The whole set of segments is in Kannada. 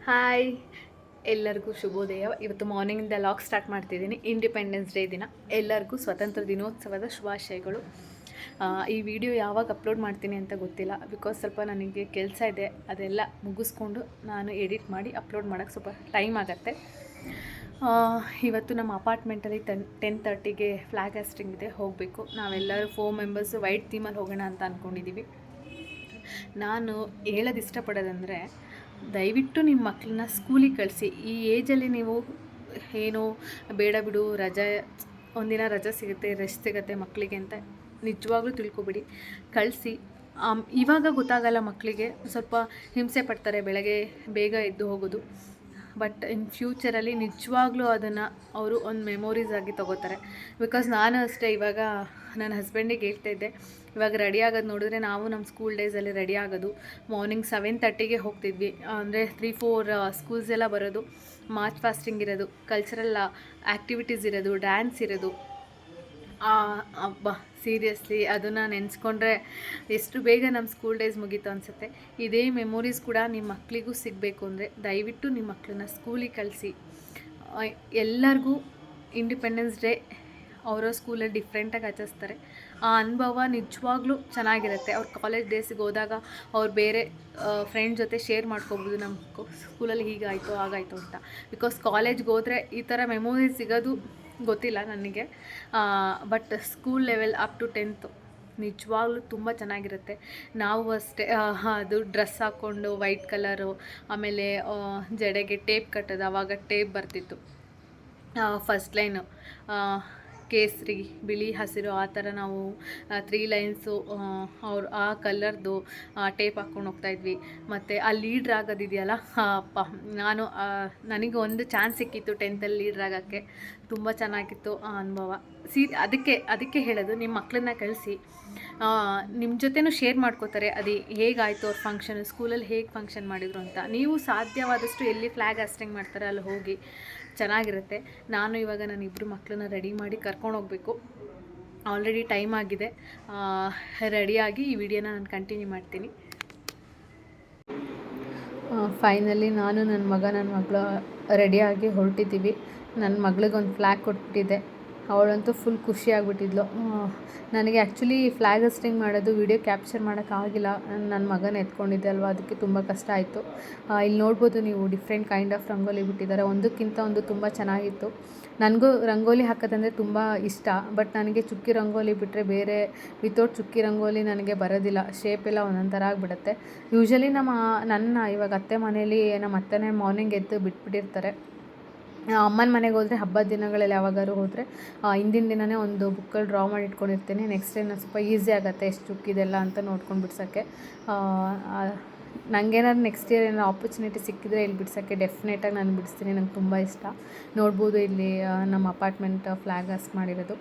ಹಾಯ್, ಎಲ್ಲರಿಗೂ ಶುಭೋದಯ. ಇವತ್ತು ಮಾರ್ನಿಂಗಿಂದ ಲಾಗ್ ಸ್ಟಾರ್ಟ್ ಮಾಡ್ತಿದ್ದೀನಿ. ಇಂಡಿಪೆಂಡೆನ್ಸ್ ಡೇ ದಿನ ಎಲ್ಲರಿಗೂ ಸ್ವತಂತ್ರ ದಿನೋತ್ಸವದ ಶುಭಾಶಯಗಳು. ಈ ವಿಡಿಯೋ ಯಾವಾಗ ಅಪ್ಲೋಡ್ ಮಾಡ್ತೀನಿ ಅಂತ ಗೊತ್ತಿಲ್ಲ, ಬಿಕಾಸ್ ಸ್ವಲ್ಪ ನನಗೆ ಕೆಲಸ ಇದೆ. ಅದೆಲ್ಲ ಮುಗಿಸ್ಕೊಂಡು ನಾನು ಎಡಿಟ್ ಮಾಡಿ ಅಪ್ಲೋಡ್ ಮಾಡೋಕ್ಕೆ ಸ್ವಲ್ಪ ಟೈಮ್ ಆಗುತ್ತೆ. ಇವತ್ತು ನಮ್ಮ ಅಪಾರ್ಟ್ಮೆಂಟಲ್ಲಿ 10:30ಗೆ ಫ್ಲ್ಯಾಗ್ ಹಾಸ್ಟಿಂಗ್ ಇದೆ, ಹೋಗಬೇಕು. ನಾವೆಲ್ಲರೂ 4 ಮೆಂಬರ್ಸು ವೈಟ್ ಥೀಮಲ್ಲಿ ಹೋಗೋಣ ಅಂತ ಅಂದ್ಕೊಂಡಿದ್ದೀವಿ. ನಾನು ಹೇಳೋದು ಇಷ್ಟಪಡೋದಂದರೆ, ದಯವಿಟ್ಟು ನಿಮ್ಮ ಮಕ್ಕಳನ್ನ ಸ್ಕೂಲಿಗೆ ಕಳಿಸಿ. ಈ ಏಜಲ್ಲಿ ನೀವು ಏನೋ ಬೇಡ ಬಿಡು, ರಜೆ ಒಂದಿನ ರಜೆ ಸಿಗುತ್ತೆ, ರೆಸ್ಟ್ ಸಿಗುತ್ತೆ ಮಕ್ಕಳಿಗೆ ಅಂತ ನಿಜವಾಗ್ಲೂ ತಿಳ್ಕೊಬಿಡಿ, ಕಳಿಸಿ. ಇವಾಗ ಗೊತ್ತಾಗಲ್ಲ ಮಕ್ಕಳಿಗೆ, ಸ್ವಲ್ಪ ಹಿಂಸೆ ಪಡ್ತಾರೆ ಬೆಳಗ್ಗೆ ಬೇಗ ಎದ್ದು ಹೋಗೋದು. ಬಟ್ ಇನ್ ಫ್ಯೂಚರಲ್ಲಿ ನಿಜವಾಗ್ಲೂ ಅದನ್ನು ಅವರು ಒಂದು ಮೆಮೊರೀಸ್ ಆಗಿ ತೊಗೋತಾರೆ. ಬಿಕಾಸ್ ನಾನು ಅಷ್ಟೇ, ಇವಾಗ ನನ್ನ ಹಸ್ಬೆಂಡಿಗೆ ಹೇಳ್ತಾಯಿದ್ದೆ, ಇವಾಗ ರೆಡಿ ಆಗೋದು ನೋಡಿದ್ರೆ ನಾವು ನಮ್ಮ ಸ್ಕೂಲ್ ಡೇಸಲ್ಲಿ ರೆಡಿ ಆಗೋದು ಮಾರ್ನಿಂಗ್ 7:30ಗೆ ಹೋಗ್ತಿದ್ವಿ. ಅಂದರೆ 3-4 ಸ್ಕೂಲ್ಸ್ ಎಲ್ಲ ಬರೋದು, ಮಾರ್ಚ್ ಫಾಸ್ಟಿಂಗ್ ಇರೋದು, ಕಲ್ಚರಲ್ ಆ್ಯಕ್ಟಿವಿಟೀಸ್ ಇರೋದು, ಡ್ಯಾನ್ಸ್ ಇರೋದು. ಅಬ್ಬಾ, ಸೀರಿಯಸ್ಲಿ ಅದನ್ನು ನೆನೆಸ್ಕೊಂಡ್ರೆ ಎಷ್ಟು ಬೇಗ ನಮ್ಮ ಸ್ಕೂಲ್ ಡೇಸ್ ಮುಗೀತು ಅನಿಸುತ್ತೆ. ಇದೇ ಮೆಮೊರೀಸ್ ಕೂಡ ನಿಮ್ಮ ಮಕ್ಕಳಿಗೂ ಸಿಗಬೇಕು ಅಂದರೆ ದಯವಿಟ್ಟು ನಿಮ್ಮ ಮಕ್ಕಳನ್ನ ಸ್ಕೂಲಿಗೆ ಕಳಿಸಿ. ಎಲ್ಲರಿಗೂ ಇಂಡಿಪೆಂಡೆನ್ಸ್ ಡೇ ಅವರ ಸ್ಕೂಲಲ್ಲಿ ಡಿಫ್ರೆಂಟಾಗಿ ಆಚರಿಸ್ತಾರೆ. ಆ ಅನುಭವ ನಿಜವಾಗ್ಲೂ ಚೆನ್ನಾಗಿರುತ್ತೆ. ಅವ್ರ ಕಾಲೇಜ್ ಡೇಸಿಗೆ ಹೋದಾಗ ಅವ್ರು ಬೇರೆ ಫ್ರೆಂಡ್ ಜೊತೆ ಶೇರ್ ಮಾಡ್ಕೊಬೋದು, ನಮ್ಮ ಸ್ಕೂಲಲ್ಲಿ ಹೀಗಾಯಿತು ಹಾಗಾಯಿತು ಅಂತ. ಬಿಕಾಸ್ ಕಾಲೇಜ್ಗೆ ಹೋದರೆ ಈ ಥರ ಮೆಮೊರೀಸ್ ಸಿಗೋದು ಗೊತ್ತಿಲ್ಲ ನನಗೆ. But school level up to 10th ನಿಜವಾಗ್ಲೂ ತುಂಬ ಚೆನ್ನಾಗಿರುತ್ತೆ. ನಾವು ಅಷ್ಟೇ, ಅದು ಡ್ರೆಸ್ ಹಾಕ್ಕೊಂಡು ವೈಟ್ ಕಲರು, ಆಮೇಲೆ ಜಡೆಗೆ ಟೇಪ್ ಕಟ್ಟೋದು. ಆವಾಗ ಟೇಪ್ ಬರ್ತಿತ್ತು. ಫಸ್ಟ್ ಲೈನು ಕೇಸರಿ, ಬಿಳಿ, ಹಸಿರು, ಆ ಥರ ನಾವು 3 ಲೈನ್ಸು ಅವ್ರು ಆ ಕಲರ್ದು ಟೇಪ್ ಹಾಕ್ಕೊಂಡು ಹೋಗ್ತಾಯಿದ್ವಿ. ಮತ್ತು ಆ ಲೀಡ್ರ್ ಆಗೋದಿದೆಯಲ್ಲ, ಅಪ್ಪ, ನನಗೆ ಒಂದು ಚಾನ್ಸ್ ಸಿಕ್ಕಿತ್ತು 10th ಲೀಡ್ರ್ ಆಗೋಕ್ಕೆ. ತುಂಬ ಚೆನ್ನಾಗಿತ್ತು ಆ ಅನುಭವ. ಅದಕ್ಕೆ ಹೇಳೋದು, ನಿಮ್ಮ ಮಕ್ಕಳನ್ನ ಕಳಿಸಿ, ನಿಮ್ಮ ಜೊತೆನೂ ಶೇರ್ ಮಾಡ್ಕೋತಾರೆ ಅದು ಹೇಗಾಯಿತು ಅವ್ರ ಫಂಕ್ಷನ್, ಸ್ಕೂಲಲ್ಲಿ ಹೇಗೆ ಫಂಕ್ಷನ್ ಮಾಡಿದರು ಅಂತ. ನೀವು ಸಾಧ್ಯವಾದಷ್ಟು ಎಲ್ಲಿ ಫ್ಲ್ಯಾಗ್ ಹಾಸ್ಟಿಂಗ್ ಮಾಡ್ತಾರೆ ಅಲ್ಲಿ ಹೋಗಿ, ಚೆನ್ನಾಗಿರುತ್ತೆ. ನಾನು ಇವಾಗ ನನ್ನ ಇಬ್ಬರು ಮಕ್ಕಳನ್ನ ರೆಡಿ ಮಾಡಿ ಕರ್ಕೊಂಡು ಹೋಗಬೇಕು. ಆಲ್ರೆಡಿ ಟೈಮ್ ಆಗಿದೆ. ರೆಡಿಯಾಗಿ ಈ ವಿಡಿಯೋನ ನಾನು ಕಂಟಿನ್ಯೂ ಮಾಡ್ತೀನಿ. ಫೈನಲಿ ನಾನು ನನ್ನ ಮಗಳು ರೆಡಿಯಾಗಿ ಹೊರಟಿದ್ದೀವಿ. ನನ್ನ ಮಗಳಿಗೊಂದು ಫ್ಲ್ಯಾಗ್ ಕೊಟ್ಬಿಟ್ಟಿದ್ದೆ. ಅವಳಂತೂ ಫುಲ್ ಖುಷಿ ಆಗಿಬಿಟ್ಟಿದ್ಲು. ನನಗೆ ಆ್ಯಕ್ಚುಲಿ ಫ್ಲ್ಯಾಗ್ ಹಾಸ್ಟಿಂಗ್ ಮಾಡೋದು ವಿಡಿಯೋ ಕ್ಯಾಪ್ಚರ್ ಮಾಡೋಕ್ಕಾಗಿಲ್ಲ, ನನ್ನ ಮಗನ ಎತ್ಕೊಂಡಿದ್ದೆ ಅಲ್ವಾ, ಅದಕ್ಕೆ ತುಂಬ ಕಷ್ಟ ಆಯಿತು. ಇಲ್ಲಿ ನೋಡ್ಬೋದು ನೀವು, ಡಿಫ್ರೆಂಟ್ ಕೈಂಡ್ ಆಫ್ ರಂಗೋಲಿ ಬಿಟ್ಟಿದ್ದಾರೆ, ಒಂದಕ್ಕಿಂತ ಒಂದು ತುಂಬ ಚೆನ್ನಾಗಿತ್ತು. ನನಗೂ ರಂಗೋಲಿ ಹಾಕೋದಂದರೆ ತುಂಬ ಇಷ್ಟ. ಬಟ್ ನನಗೆ ಚುಕ್ಕಿ ರಂಗೋಲಿ ಬಿಟ್ಟರೆ ಬೇರೆ ವಿತೌಟ್ ಚುಕ್ಕಿ ರಂಗೋಲಿ ನನಗೆ ಬರೋದಿಲ್ಲ. ಶೇಪ್ ಎಲ್ಲ ಒಂದೊಂದು ಥರ ಆಗಿಬಿಡುತ್ತೆ. ಯೂಶ್ವಲಿ ನನ್ನ ಇವಾಗ ಅತ್ತೆ ಮನೇಲಿ ನಮ್ಮ ಅತ್ತೆನೇ ಮಾರ್ನಿಂಗ್ ಎದ್ದು ಬಿಟ್ಬಿಟ್ಟಿರ್ತಾರೆ. ಅಮ್ಮನ ಮನೆಗೆ ಹೋದರೆ ಹಬ್ಬದ ದಿನಗಳಲ್ಲಿ ಯಾವಾಗಾದ್ರು ಹೋದರೆ ಹಿಂದಿನ ದಿನವೇ ಒಂದು ಬುಕ್ಕಲ್ಲಿ ಡ್ರಾ ಮಾಡಿ ಇಟ್ಕೊಂಡಿರ್ತೀನಿ. ನೆಕ್ಸ್ಟ್ ಟೈಮ್ ಸ್ವಲ್ಪ ಈಸಿ ಆಗುತ್ತೆ ಎಷ್ಟು ಚುಕ್ಕಿದೆಲ್ಲ ಅಂತ ನೋಡ್ಕೊಂಡು ಬಿಡ್ಸೋಕ್ಕೆ. ನನಗೇನಾದ್ರು ನೆಕ್ಸ್ಟ್ ಇಯರ್ ಏನಾದ್ರು ಆಪರ್ಚುನಿಟಿ ಸಿಕ್ಕಿದ್ರೆ ಇಲ್ಲಿ ಬಿಡ್ಸೋಕ್ಕೆ ಡೆಫಿನೆಟಾಗಿ ನಾನು ಬಿಡಿಸ್ತೀನಿ. ನಂಗೆ ತುಂಬ ಇಷ್ಟ. ನೋಡ್ಬೋದು ಇಲ್ಲಿ ನಮ್ಮ ಅಪಾರ್ಟ್ಮೆಂಟ್ ಫ್ಲ್ಯಾಗ್ ಹಾಸ್ಟ್ ಮಾಡಿರೋದು.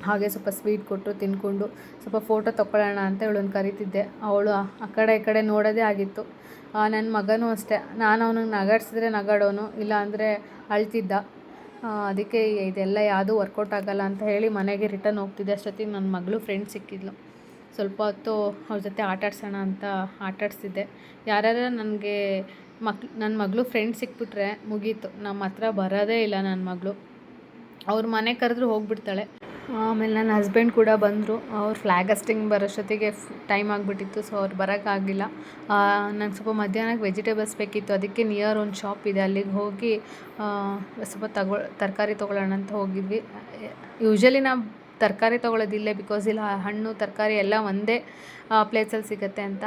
ಹಾಗೆ ಸ್ವಲ್ಪ ಸ್ವೀಟ್ ಕೊಟ್ಟು ತಿಂದ್ಕೊಂಡು ಸ್ವಲ್ಪ ಫೋಟೋ ತೊಗೊಳ್ಳೋಣ ಅಂತ ಇವಳನ್ನು ಕರಿತಿದ್ದೆ. ಅವಳು ಆ ಕಡೆ ಈ ಕಡೆ ನೋಡೋದೇ ಆಗಿತ್ತು. ನನ್ನ ಮಗನೂ ಅಷ್ಟೇ, ನಾನು ಅವನಿಗೆ ನಗಾಡ್ಸಿದ್ರೆ ನಗಾಡೋನು, ಇಲ್ಲ ಅಂದರೆ ಅಳ್ತಿದ್ದ. ಅದಕ್ಕೆ ಇದೆಲ್ಲ ಯಾವುದೂ ವರ್ಕೌಟ್ ಆಗೋಲ್ಲ ಅಂತ ಹೇಳಿ ಮನೆಗೆ ರಿಟರ್ನ್ ಹೋಗ್ತಿದ್ದೆ. ಅಷ್ಟೊತ್ತಿಗೆ ನನ್ನ ಮಗಳು ಫ್ರೆಂಡ್ ಸಿಕ್ಕಿದ್ಲು. ಸ್ವಲ್ಪ ಹೊತ್ತು ಅವ್ರ ಜೊತೆ ಆಟಾಡ್ಸೋಣ ಅಂತ ಆಟಾಡಿಸಿದ್ದೆ. ಯಾರ್ಯಾರು ನನಗೆ ನನ್ನ ಮಗಳು ಫ್ರೆಂಡ್ ಸಿಕ್ಬಿಟ್ರೆ ಮುಗೀತು, ನಮ್ಮ ಹತ್ರ ಬರೋದೇ ಇಲ್ಲ ನನ್ನ ಮಗಳು. ಅವ್ರ ಮನೆ ಕರೆದ್ರೂ ಹೋಗಿಬಿಡ್ತಾಳೆ. ಆಮೇಲೆ ನನ್ನ ಹಸ್ಬೆಂಡ್ ಕೂಡ ಬಂದರು. ಅವ್ರು ಫ್ಲ್ಯಾಗ್ ಹಾಸ್ಟಿಂಗ್ ಬರೋಷ್ಟೊತ್ತಿಗೆ ಟೈಮ್ ಆಗಿಬಿಟ್ಟಿತ್ತು, ಸೊ ಅವ್ರು ಬರೋಕ್ಕಾಗಿಲ್ಲ. ನಂಗೆ ಸ್ವಲ್ಪ ಮಧ್ಯಾಹ್ನಕ್ಕೆ ವೆಜಿಟೇಬಲ್ಸ್ ಬೇಕಿತ್ತು, ಅದಕ್ಕೆ ನಿಯರ್ ಒಂದು ಶಾಪ್ ಇದೆ, ಅಲ್ಲಿಗೆ ಹೋಗಿ ಸ್ವಲ್ಪ ತರಕಾರಿ ತೊಗೊಳ್ಳೋಣ ಅಂತ ಹೋಗಿದ್ವಿ. ಯೂಶ್ವಲಿ ನಾವು ತರಕಾರಿ ತೊಗೊಳ್ಳೋದಿಲ್ಲ, ಬಿಕಾಸ್ ಇಲ್ಲ ಹಣ್ಣು ತರಕಾರಿ ಎಲ್ಲ ಒಂದೇ ಪ್ಲೇಸಲ್ಲಿ ಸಿಗುತ್ತೆ ಅಂತ.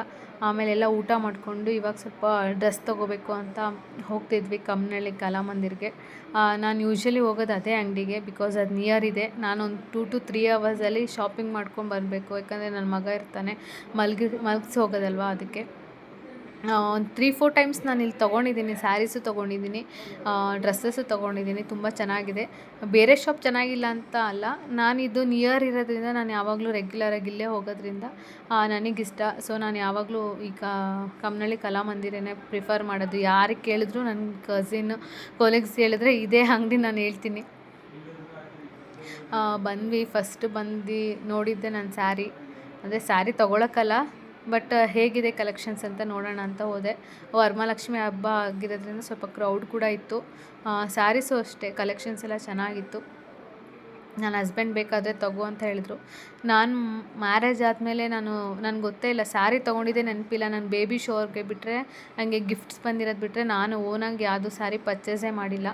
ಆಮೇಲೆ ಎಲ್ಲ ಊಟ ಮಾಡಿಕೊಂಡು ಇವಾಗ ಸ್ವಲ್ಪ ಡ್ರೆಸ್ ತೊಗೋಬೇಕು ಅಂತ ಹೋಗ್ತಿದ್ವಿ ಕಮ್ಮನಹಳ್ಳಿ ಕಲಾಮಂದಿರ್ಗೆ. ನಾನು ಯೂಶ್ವಲಿ ಹೋಗೋದು ಅದೇ ಅಂಗಡಿಗೆ, ಬಿಕಾಸ್ ಅದು ನಿಯರ್ ಇದೆ. ನಾನೊಂದು 2 to 3 ಅವರ್ಸಲ್ಲಿ ಶಾಪಿಂಗ್ ಮಾಡ್ಕೊಂಡು ಬರಬೇಕು, ಯಾಕಂದರೆ ನನ್ನ ಮಗ ಇರ್ತಾನೆ, ಮಲಗಿಸಿ ಹೋಗೋದಲ್ವ, ಅದಕ್ಕೆ. ಒಂದು 3-4 ಟೈಮ್ಸ್ ನಾನು ಇಲ್ಲಿ ತೊಗೊಂಡಿದ್ದೀನಿ. ಸ್ಯಾರೀಸು ತೊಗೊಂಡಿದ್ದೀನಿ, ಡ್ರೆಸ್ಸಸ್ಸು ತೊಗೊಂಡಿದ್ದೀನಿ, ತುಂಬ ಚೆನ್ನಾಗಿದೆ. ಬೇರೆ ಶಾಪ್ ಚೆನ್ನಾಗಿಲ್ಲ ಅಂತ ಅಲ್ಲ, ನಾನಿದು ನಿಯರ್ ಇರೋದ್ರಿಂದ ನಾನು ಯಾವಾಗಲೂ ರೆಗ್ಯುಲರಾಗಿ ಇಲ್ಲೇ ಹೋಗೋದ್ರಿಂದ ನನಗಿಷ್ಟ. ಸೊ ನಾನು ಯಾವಾಗಲೂ ಈಗ ಕಮ್ಮನಹಳ್ಳಿ ಕಲಾಮಂದಿರನೇ ಪ್ರಿಫರ್ ಮಾಡೋದು. ಯಾರಿಗೆ ಕೇಳಿದ್ರು ನನ್ನ ಕಸಿನ್ ಕೊಲೀಗ್ಸ್ ಹೇಳಿದ್ರೆ ಇದೇ ಅಂಗಡಿ ನಾನು ಹೇಳ್ತೀನಿ. ಬಂದ್ವಿ. ಫಸ್ಟ್ ಬಂದು ನೋಡಿದ್ದೆ ನಾನು ಸ್ಯಾರಿ, ಅಂದರೆ ಸ್ಯಾರಿ ತೊಗೊಳಕ್ಕಲ್ಲ, ಬಟ್ ಹೇಗಿದೆ ಕಲೆಕ್ಷನ್ಸ್ ಅಂತ ನೋಡೋಣ ಅಂತ ಹೋದೆ. ವರಮಹಾಲಕ್ಷ್ಮಿ ಹಬ್ಬ ಆಗಿರೋದ್ರಿಂದ ಸ್ವಲ್ಪ ಕ್ರೌಡ್ ಕೂಡ ಇತ್ತು. ಸ್ಯಾರೀಸು ಅಷ್ಟೇ ಕಲೆಕ್ಷನ್ಸ್ ಎಲ್ಲ ಚೆನ್ನಾಗಿತ್ತು. ನನ್ನ ಹಸ್ಬೆಂಡ್ ಬೇಕಾದರೆ ತಗೋ ಅಂತ ಹೇಳಿದ್ರು. ನಾನು ಮ್ಯಾರೇಜ್ ಆದಮೇಲೆ ನನಗೆ ಗೊತ್ತೇ ಇಲ್ಲ, ಸ್ಯಾರಿ ತೊಗೊಂಡಿದ್ದೆ ನೆನಪಿಲ್ಲ. ನಾನು ಬೇಬಿ ಶೋರ್ಗೆ ಬಿಟ್ಟರೆ, ನನಗೆ ಗಿಫ್ಟ್ಸ್ ಬಂದಿರೋದು ಬಿಟ್ಟರೆ ನಾನು ಓನಾಗಿ ಯಾವುದು ಸ್ಯಾರಿ ಪರ್ಚೇಸೇ ಮಾಡಿಲ್ಲ.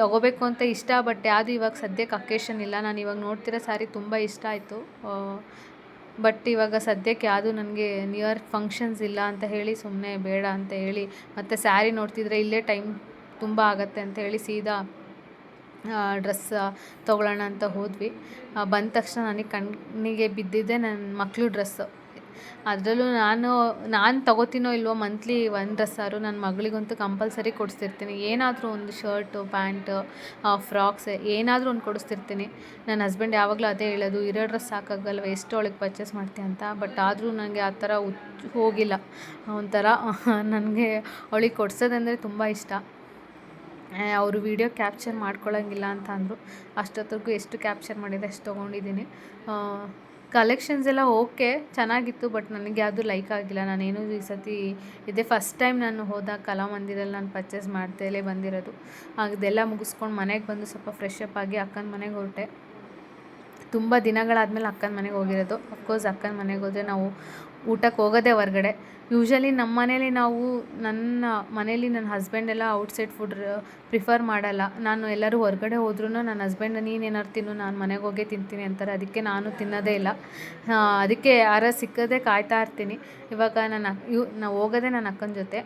ತೊಗೋಬೇಕು ಅಂತ ಇಷ್ಟ, ಬಟ್ ಯಾವುದು ಇವಾಗ ಸದ್ಯಕ್ಕೆ ಅಕೇಶನ್ ಇಲ್ಲ. ನಾನು ಇವಾಗ ನೋಡ್ತಿರೋ ಸ್ಯಾರಿ ತುಂಬ ಇಷ್ಟ ಆಯಿತು. ಬಟ್ ಇವಾಗ ಸದ್ಯಕ್ಕೆ ಯಾವುದು ನನಗೆ ನಿಯರ್ ಫಂಕ್ಷನ್ಸ್ ಇಲ್ಲ ಅಂತ ಹೇಳಿ ಸುಮ್ಮನೆ ಬೇಡ ಅಂತ ಹೇಳಿ, ಮತ್ತು ಸ್ಯಾರಿ ನೋಡ್ತಿದ್ರೆ ಇಲ್ಲೇ ಟೈಮ್ ತುಂಬ ಆಗುತ್ತೆ ಅಂತ ಹೇಳಿ ಸೀದಾ ಡ್ರೆಸ್ ತೊಗೊಳ್ಳೋಣ ಅಂತ ಹೋದ್ವಿ. ಬಂದ ತಕ್ಷಣ ನನಗೆ ಕಣ್ಣಿಗೆ ಬಿದ್ದಿದ್ದೆ ನನ್ನ ಮಕ್ಕಳು ಡ್ರೆಸ್ಸು. ಅದರಲ್ಲೂ ನಾನು ತೊಗೋತೀನೋ ಇಲ್ವೋ ಮಂತ್ಲಿ ಒಂದು ಡ್ರೆಸ್ಸಾದ್ರು ನನ್ನ ಮಗಳಿಗಂತೂ ಕಂಪಲ್ಸರಿ ಕೊಡಿಸ್ತಿರ್ತೀನಿ. ಏನಾದರೂ ಒಂದು ಶರ್ಟು, ಪ್ಯಾಂಟು, ಫ್ರಾಕ್ಸ್ ಏನಾದರೂ ಒಂದು ಕೊಡಿಸ್ತಿರ್ತೀನಿ. ನನ್ನ ಹಸ್ಬೆಂಡ್ ಯಾವಾಗಲೂ ಅದೇ ಹೇಳೋದು, ಇರೋ ಡ್ರೆಸ್ ಸಾಕಾಗಲ್ವ, ಎಷ್ಟು ಅವಳಿಗೆ ಪರ್ಚೇಸ್ ಮಾಡ್ತೀಯ ಅಂತ. ಬಟ್ ಆದರೂ ನನಗೆ ಆ ಥರ ಹೋಗಿಲ್ಲ. ಒಂಥರ ನನಗೆ ಅವಳಿಗೆ ಕೊಡ್ಸೋದಂದರೆ ತುಂಬ ಇಷ್ಟ. ಅವರು ವೀಡಿಯೋ ಕ್ಯಾಪ್ಚರ್ ಮಾಡ್ಕೊಳ್ಳೋಂಗಿಲ್ಲ ಅಂತ ಅಂದರು. ಅಷ್ಟೊತ್ತಿಗೂ ಎಷ್ಟು ಕ್ಯಾಪ್ಚರ್ ಮಾಡಿದೆ ಅಷ್ಟು ತೊಗೊಂಡಿದ್ದೀನಿ. ಕಲೆಕ್ಷನ್ಸ್ ಎಲ್ಲ ಓಕೆ ಚೆನ್ನಾಗಿತ್ತು, ಬಟ್ ನನಗೆ ಯಾವುದು ಲೈಕ್ ಆಗಿಲ್ಲ. ನಾನೇನು ಈ ಸತಿ ಇದೇ ಫಸ್ಟ್ ಟೈಮ್ ನಾನು ಹೋದಾಗ ಕಲಾಮಂದಿರಲ್ಲಿ ನಾನು ಪರ್ಚೇಸ್ ಮಾಡ್ತೇಲೇ ಬಂದಿರೋದು. ಅದೆಲ್ಲ ಮುಗಿಸ್ಕೊಂಡು ಮನೆಗೆ ಬಂದು ಸ್ವಲ್ಪ ಫ್ರೆಶ್ ಅಪ್ ಆಗಿ ಅಕ್ಕನ ಮನೆಗೆ ಹೊರಟೆ. ತುಂಬ ದಿನಗಳಾದಮೇಲೆ ಅಕ್ಕನ ಮನೆಗೆ ಹೋಗಿರೋದು. ಅಫ್ಕೋರ್ಸ್ ಅಕ್ಕನ ಮನೆಗೆ ಹೋದರೆ ನಾವು ಊಟಕ್ಕೆ ಹೋಗೋದೇ ಹೊರಗಡೆ. ಯೂಶ್ವಲಿ ನಮ್ಮ ಮನೇಲಿ ನನ್ನ ಮನೇಲಿ ನನ್ನ ಹಸ್ಬೆಂಡ್ ಎಲ್ಲ ಔಟ್ಸೈಡ್ ಫುಡ್ ಪ್ರಿಫರ್ ಮಾಡಲ್ಲ. ನಾನು ಎಲ್ಲರೂ ಹೊರಗಡೆ ಹೋದ್ರೂ ನನ್ನ ಹಸ್ಬೆಂಡ್ ನೀನೇನಾರು ತಿನ್ನು, ನಾನು ಮನೆಗೆ ಹೋಗೇ ತಿಂತೀನಿ ಅಂತಾರೆ. ಅದಕ್ಕೆ ನಾನು ತಿನ್ನೋದೇ ಇಲ್ಲ. ಅದಕ್ಕೆ ಯಾರು ಸಿಕ್ಕದೆ ಕಾಯ್ತಾ ಇರ್ತೀನಿ. ಇವಾಗ ನಾವು ಹೋಗೋದೇ ನನ್ನ ಅಕ್ಕನ ಜೊತೆ.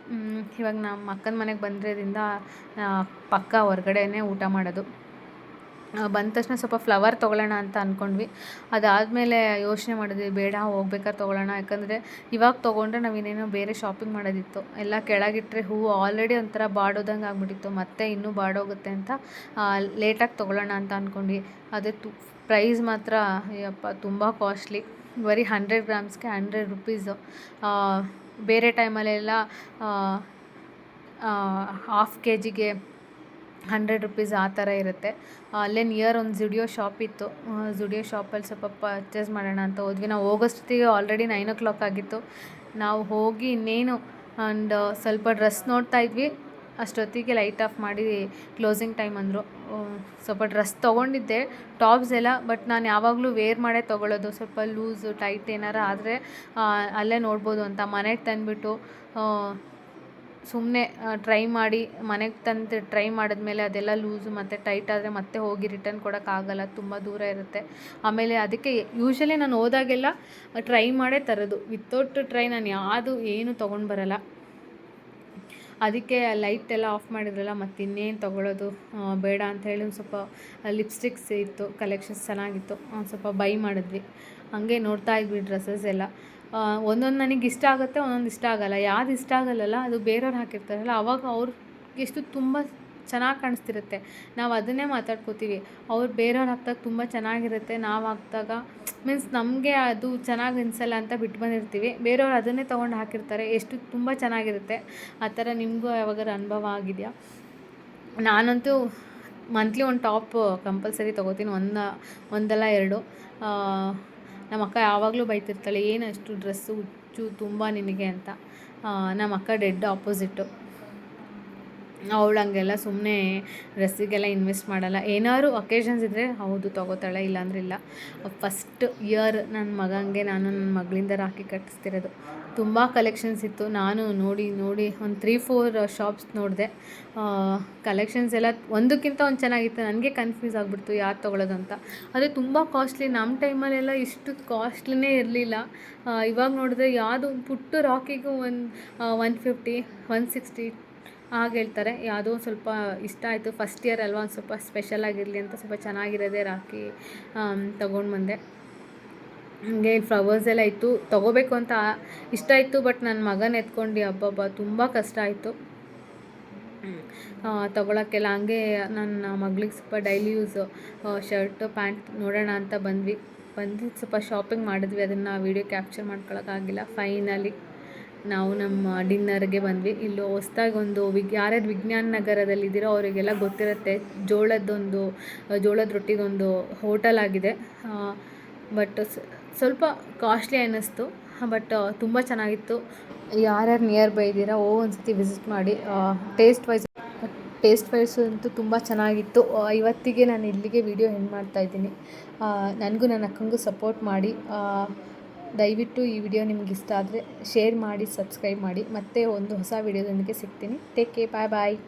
ಇವಾಗ ನಮ್ಮ ಅಕ್ಕನ ಮನೆಗೆ ಬಂದಿರೋದ್ರಿಂದ ಪಕ್ಕ ಹೊರಗಡೆನೇ ಊಟ ಮಾಡೋದು. ಬಂದ ತಕ್ಷಣ ಸ್ವಲ್ಪ ಫ್ಲವರ್ ತೊಗೊಳ್ಳೋಣ ಅಂತ ಅಂದ್ಕೊಂಡ್ವಿ. ಅದಾದಮೇಲೆ ಯೋಚನೆ ಮಾಡಿದ್ವಿ, ಬೇಡ ಹೋಗ್ಬೇಕಾದ್ರೆ ತೊಗೊಳ್ಳೋಣ. ಯಾಕಂದರೆ ಇವಾಗ ತೊಗೊಂಡ್ರೆ ನಾವು ಇನ್ನೇನೋ ಬೇರೆ ಶಾಪಿಂಗ್ ಮಾಡೋದಿತ್ತು. ಎಲ್ಲ ಕೆಳಗಿಟ್ಟರೆ ಹೂವು ಆಲ್ರೆಡಿ ಒಂಥರ ಬಾಡೋದಂಗೆ ಆಗ್ಬಿಟ್ಟಿತ್ತು, ಮತ್ತೆ ಇನ್ನೂ ಬಾಡೋಗುತ್ತೆ ಅಂತ ಲೇಟಾಗಿ ತೊಗೊಳ್ಳೋಣ ಅಂತ ಅಂದ್ಕೊಂಡ್ವಿ. ಅದೇ ಪ್ರೈಸ್ ಮಾತ್ರ ಅಯ್ಯಪ್ಪ ತುಂಬ ಕಾಸ್ಟ್ಲಿ. ಬರೀ 100 ಗ್ರಾಮ್ಸ್ಗೆ 100 ರುಪೀಸು. ಬೇರೆ ಟೈಮಲ್ಲೆಲ್ಲ ಹಾಫ್ KGಗೆ 100 ರುಪೀಸ್ ಆ ಥರ ಇರುತ್ತೆ. ಅಲ್ಲೇ ನಿಯರ್ ಒಂದು ಜುಡಿಯೋ ಶಾಪ್ ಇತ್ತು. ಜುಡಿಯೋ ಶಾಪಲ್ಲಿ ಸ್ವಲ್ಪ ಪರ್ಚೇಸ್ ಮಾಡೋಣ ಅಂತ ಹೋದ್ವಿ. ನಾವು ಹೋಗೋಷ್ಟೊತ್ತಿಗೆ ಆಲ್ರೆಡಿ 9 o'clock ಆಗಿತ್ತು. ನಾವು ಹೋಗಿ ಇನ್ನೇನು ಒಂದು ಸ್ವಲ್ಪ ಡ್ರೆಸ್ ನೋಡ್ತಾ ಇದ್ವಿ. ಅಷ್ಟೊತ್ತಿಗೆ ಲೈಟ್ ಆಫ್ ಮಾಡಿ ಕ್ಲೋಸಿಂಗ್ ಟೈಮ್ ಅಂದರು. ಸ್ವಲ್ಪ ಡ್ರೆಸ್ ತೊಗೊಂಡಿದ್ದೆ, ಟಾಪ್ಸ್ ಎಲ್ಲ. ಬಟ್ ನಾನು ಯಾವಾಗಲೂ ವೇರ್ ಮಾಡೇ ತೊಗೊಳ್ಳೋದು. ಸ್ವಲ್ಪ ಲೂಸು ಟೈಟ್ ಏನಾರು ಆದರೆ ಅಲ್ಲೇ ನೋಡ್ಬೋದು ಅಂತ ಮನೆಗೆ ತಂದುಬಿಟ್ಟು ಸುಮ್ಮನೆ ಟ್ರೈ ಮಾಡಿ ಮನೆಗೆ ತಂದು ಟ್ರೈ ಮಾಡಿದ್ಮೇಲೆ ಅದೆಲ್ಲ ಲೂಸು ಮತ್ತು ಟೈಟ್ ಆದರೆ ಮತ್ತೆ ಹೋಗಿ ರಿಟರ್ನ್ ಕೊಡೋಕ್ಕಾಗಲ್ಲ, ತುಂಬ ದೂರ ಇರುತ್ತೆ. ಆಮೇಲೆ ಅದಕ್ಕೆ ಯೂಶ್ವಲಿ ನಾನು ಹೋದಾಗೆಲ್ಲ ಟ್ರೈ ಮಾಡೇ ತರೋದು. ವಿತೌಟ್ ಟ್ರೈ ನಾನು ಏನು ತೊಗೊಂಡು ಬರೋಲ್ಲ. ಅದಕ್ಕೆ ಲೈಟ್ ಎಲ್ಲ ಆಫ್ ಮಾಡಿದ್ರಲ್ಲ, ಮತ್ತು ಇನ್ನೇನು ತೊಗೊಳ್ಳೋದು ಬೇಡ ಅಂತ ಹೇಳಿ ಒಂದು ಸ್ವಲ್ಪ ಲಿಪ್ಸ್ಟಿಕ್ಸ್ ಇತ್ತು, ಕಲೆಕ್ಷನ್ಸ್ ಚೆನ್ನಾಗಿತ್ತು, ಒಂದು ಸ್ವಲ್ಪ ಬೈ ಮಾಡಿದ್ವಿ. ಹಾಗೆ ನೋಡ್ತಾ ಇದ್ವಿ ಡ್ರೆಸ್ಸಸ್ ಎಲ್ಲ. ಒಂದೊಂದು ನನಗೆ ಇಷ್ಟ ಆಗುತ್ತೆ, ಒಂದೊಂದು ಇಷ್ಟ ಆಗೋಲ್ಲ. ಯಾವ್ದು ಇಷ್ಟ ಆಗಲ್ಲಲ್ಲ ಅದು ಬೇರೆಯವ್ರು ಹಾಕಿರ್ತಾರಲ್ಲ, ಆವಾಗ ಎಷ್ಟು ತುಂಬ ಚೆನ್ನಾಗಿ ಕಾಣಿಸ್ತಿರುತ್ತೆ. ನಾವು ಅದನ್ನೇ ಮಾತಾಡ್ಕೋತೀವಿ. ಬೇರೆಯವ್ರು ಹಾಕ್ದಾಗ ತುಂಬ ಚೆನ್ನಾಗಿರುತ್ತೆ, ನಾವು ಹಾಕಿದಾಗ ಮೀನ್ಸ್ ನಮಗೆ ಅದು ಚೆನ್ನಾಗಿ ಅನಿಸಲ್ಲ ಅಂತ ಬಿಟ್ಟು ಬಂದಿರ್ತೀವಿ. ಬೇರೆಯವ್ರು ಅದನ್ನೇ ತೊಗೊಂಡು ಹಾಕಿರ್ತಾರೆ, ಎಷ್ಟು ತುಂಬ ಚೆನ್ನಾಗಿರುತ್ತೆ. ಆ ಥರ ನಿಮಗೂ ಯಾವಾಗಾರು ಅನುಭವ ಆಗಿದೆಯಾ? ನಾನಂತೂ ಮಂತ್ಲಿ ಒಂದು ಟಾಪ್ ಕಂಪಲ್ಸರಿ ತೊಗೋತೀನಿ, ಒಂದಲ್ಲ ಎರಡು. ನಮ್ಮ ಅಕ್ಕ ಯಾವಾಗಲೂ ಬೈತಿರ್ತಾಳೆ, ಏನು ಅಷ್ಟು ಡ್ರೆಸ್ಸು ಹುಚ್ಚು ತುಂಬ ನಿನಗೆ ಅಂತ. ನಮ್ಮ ಅಕ್ಕ ಡೆಡ್ ಆಪೋಸಿಟ್ಟು. ಅವಳು ಹಂಗೆಲ್ಲ ಸುಮ್ಮನೆ ಡ್ರೆಸ್ಸಿಗೆಲ್ಲ ಇನ್ವೆಸ್ಟ್ ಮಾಡಲ್ಲ. ಏನಾದ್ರು ಅಕೇಶನ್ಸ್ ಇದ್ದರೆ ಹೌದು ತೊಗೋತಾಳೆ, ಇಲ್ಲಾಂದ್ರೆ ಇಲ್ಲ. ಫಸ್ಟ್ ಇಯರ್ ನನ್ನ ಮಗನಿಗೆ ನಾನು ನನ್ನ ಮಗಳಿಂದ ರಾಖಿ ಕಟ್ಟಿಸ್ತಿರೋದು. ತುಂಬ ಕಲೆಕ್ಷನ್ಸ್ ಇತ್ತು. ನಾನು ನೋಡಿ ಒಂದು 3-4 ಶಾಪ್ಸ್ ನೋಡಿದೆ. ಕಲೆಕ್ಷನ್ಸ್ ಎಲ್ಲ ಒಂದಕ್ಕಿಂತ ಒಂದು ಚೆನ್ನಾಗಿತ್ತು. ನನಗೆ ಕನ್ಫ್ಯೂಸ್ ಆಗಿಬಿಡ್ತು ಯಾವ್ದು ತೊಗೊಳ್ಳೋದು ಅಂತ. ಆದರೆ ತುಂಬ ಕಾಸ್ಟ್ಲಿ. ನಮ್ಮ ಟೈಮಲ್ಲೆಲ್ಲ ಇಷ್ಟು ಕಾಸ್ಟ್ಲಿನೇ ಇರಲಿಲ್ಲ. ಇವಾಗ ನೋಡಿದ್ರೆ ಯಾವುದು ಪುಟ್ಟ ರಾಕಿಗೂ 150, 160 ಹಾಗೆ ಹೇಳ್ತಾರೆ. ಯಾವುದೋ ಸ್ವಲ್ಪ ಇಷ್ಟ ಆಯಿತು, ಫಸ್ಟ್ ಇಯರ್ ಅಲ್ವಾ, ಒಂದು ಸ್ವಲ್ಪ ಸ್ಪೆಷಲ್ ಆಗಿರಲಿ ಅಂತ ಸ್ವಲ್ಪ ಚೆನ್ನಾಗಿರೋದೇ ರಾಖಿ ತೊಗೊಂಡು ಬಂದೆ. ಹಾಗೆ ಫ್ಲವರ್ಸ್ ಎಲ್ಲ ಇತ್ತು, ತೊಗೋಬೇಕು ಅಂತ ಇಷ್ಟ ಇತ್ತು. ಬಟ್ ನನ್ನ ಮಗನ ಎತ್ಕೊಂಡು ಹಬ್ಬ ತುಂಬ ಕಷ್ಟ ಆಯಿತು ತೊಗೊಳಕ್ಕೆಲ್ಲ. ಹಂಗೆ ನನ್ನ ಮಗಳಿಗೆ ಸ್ವಲ್ಪ ಡೈಲಿ ಯೂಸು ಶರ್ಟು ಪ್ಯಾಂಟ್ ನೋಡೋಣ ಅಂತ ಬಂದು ಸ್ವಲ್ಪ ಶಾಪಿಂಗ್ ಮಾಡಿದ್ವಿ. ಅದನ್ನು ವೀಡಿಯೋ ಕ್ಯಾಪ್ಚರ್ ಮಾಡ್ಕೊಳಕ್ಕಾಗಿಲ್ಲ. ಫೈನಲಿ ನಾವು ನಮ್ಮ ಡಿನ್ನರ್ಗೆ ಬಂದ್ವಿ. ಇಲ್ಲೂ ಹೊಸ್ದಾಗಿ ಒಂದು ಯಾರ್ಯಾರು ವಿಜ್ಞಾನ ನಗರದಲ್ಲಿದ್ದೀರೋ ಅವರಿಗೆಲ್ಲ ಗೊತ್ತಿರುತ್ತೆ, ಜೋಳದ ರೊಟ್ಟಿದೊಂದು ಹೋಟೆಲ್ ಆಗಿದೆ. ಬಟ್ ಸ್ವಲ್ಪ ಕಾಸ್ಟ್ಲಿ ಅನ್ನಿಸ್ತು. ಬಟ್ ತುಂಬ ಚೆನ್ನಾಗಿತ್ತು. ಯಾರ್ಯಾರು ನಿಯರ್ ಬೈ ಇದ್ದೀರಾ ಒಂದ್ಸತಿ ವಿಸಿಟ್ ಮಾಡಿ. ಟೇಸ್ಟ್ ವೈಸು ಅಂತೂ ತುಂಬ ಚೆನ್ನಾಗಿತ್ತು. ಇವತ್ತಿಗೆ ನಾನು ಇಲ್ಲಿಗೆ ವಿಡಿಯೋ ಎಂಡ್ ಮಾಡ್ತಾಯಿದ್ದೀನಿ. ನನಗೂ ನನ್ನ ಅಕ್ಕಂಗೂ ಸಪೋರ್ಟ್ ಮಾಡಿ. ದಯವಿಟ್ಟು ಈ ವಿಡಿಯೋ ನಿಮ್ಗೆ ಇಷ್ಟ ಆದರೆ ಶೇರ್ ಮಾಡಿ, ಸಬ್ಸ್ಕ್ರೈಬ್ ಮಾಡಿ. ಮತ್ತೆ ಒಂದು ಹೊಸ ವಿಡಿಯೋದೊಂದಿಗೆ ಸಿಗ್ತೀನಿ. ಟೇಕ್ ಕೇರ್, ಬಾಯ್ ಬಾಯ್.